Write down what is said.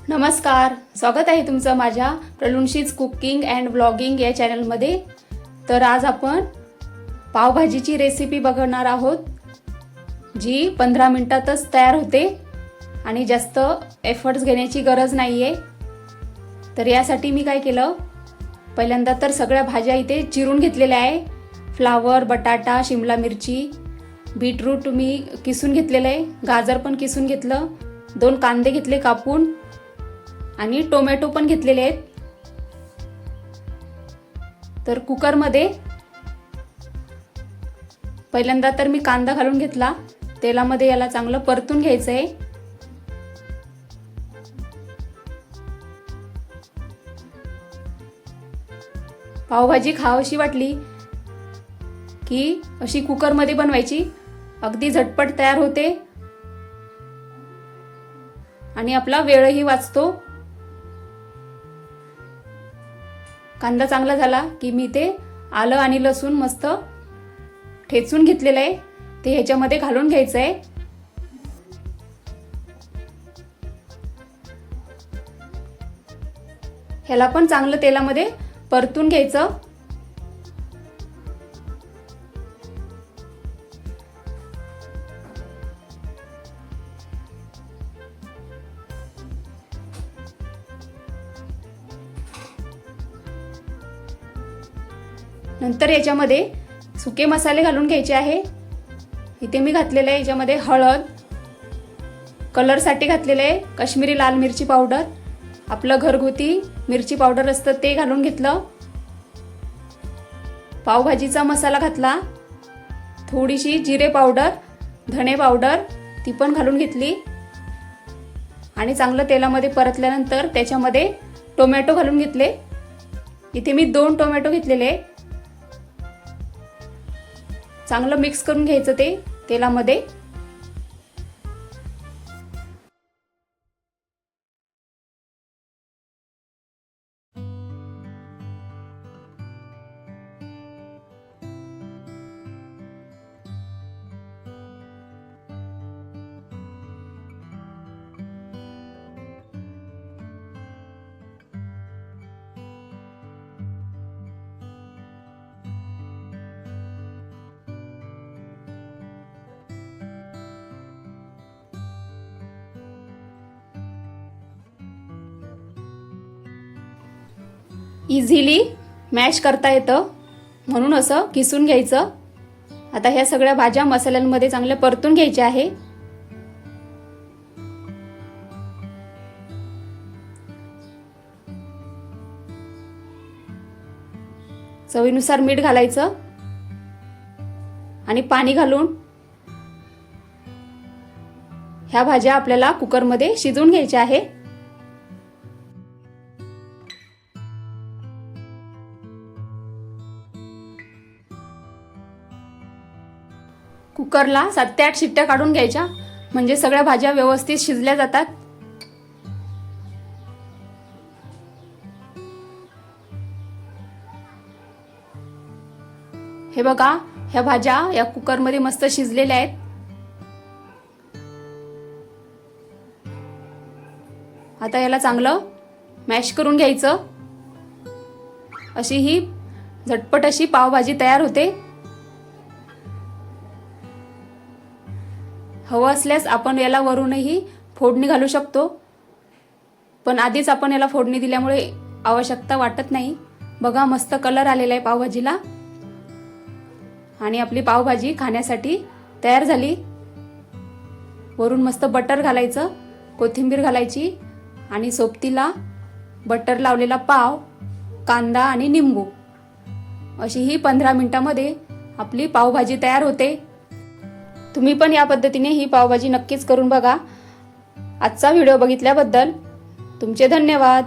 नमस्कार, स्वागत आहे तुमचं माझ्या प्रलुंशीज कुकिंग अँड व्लॉगिंग या चॅनलमध्ये। तर आज आपण पावभाजीची रेसिपी बघणार आहोत, जी 15 मिनिटातच तयार होते आणि जास्त एफर्ट्स घेण्याची गरज नाहीये। तर यासाठी मी काय केलं, पहिल्यांदा तर सगळ्या भाज्या इथे चिरून घेतलेल्या आहे। फ्लावर, बटाटा, शिमला मिरची, बीटरूट मी किसून घेतलेलं आहे, गाजर पण किसून घेतलं, 2 कांदे घेतले कापून आणि टोमॅटो पण घेतलेले आहेत। तर कुकरमध्ये पहिल्यांदा तर मी कांदा घालून घेतला, तेलामध्ये याला चांगलं परतून घ्यायचं आहे। पावभाजी खावीशी वाटली की अशी कुकरमध्ये बनवायची, अगदी झटपट तयार होते आणि आपला वेळही वाचतो। कांदा चांगला झाला की मी ते आलं आणि लसूण मस्त ठेचून घेतलेलं आहे, ते ह्याच्यामध्ये घालून घ्यायचं आहे। ह्याला पण चांगलं तेलामध्ये परतून घ्यायचं। नंतर याच्यामध्ये सुके मसाले घालून घ्यायचे आहे। इथे मी घातलेले आहे याच्यामध्ये हळद, कलरसाठी घातलेले आहे काश्मीरी लाल मिरची पावडर, आपलं घरगुती मिरची पावडर असतं ते घालून घेतलं, पावभाजीचा मसाला घातला, थोडीशी जिरे पावडर, धणे पावडर ती पण घालून घेतली आणि चांगलं तेलामध्ये परतल्यानंतर त्याच्यामध्ये टोमॅटो घालून घेतले। इथे मी 2 टोमॅटो घेतलेले, चांगलं मिक्स करून घ्यायचं ते तेलामध्ये। इझिली मॅश करता येतं म्हणून असं किसून घ्यायचं। आता ह्या सगळ्या भाज्या मसाल्यांमध्ये चांगल्या परतून घ्यायच्या आहे। चवीनुसार मीठ घालायचं आणि पाणी घालून ह्या भाज्या आपल्याला कुकरमध्ये शिजवून घ्यायच्या आहे। कुकरला 7 ते 8 शिट्ट्या काढून घ्यायच्या, म्हणजे सगळ्या भाज्या व्यवस्थित शिजल्या जातात। हे बघा, ह्या भाज्या या कुकरमध्ये मस्त शिजलेल्या आहेत। आता याला चांगलं मॅश करून घ्यायचं, अशी ही झटपट अशी पावभाजी तयार होते। हवं असल्यास आपण याला वरूनही फोडणी घालू शकतो, पण आधीच आपण याला फोडणी दिल्यामुळे आवश्यकता वाटत नाही। बघा, मस्त कलर आलेला आहे पावभाजीला आणि आपली पावभाजी खाण्यासाठी तयार झाली। वरून मस्त बटर घालायचं, कोथिंबीर घालायची आणि सोबतीला बटर लावलेला पाव, कांदा आणि निंबू, अशी ही 15 मिनिटांमध्ये आपली पावभाजी तयार होते। तुम्ही पण या पद्धतीने ही पावभाजी नक्कीच करून बघा। आजचा व्हिडिओ बघितल्याबद्दल तुमचे धन्यवाद।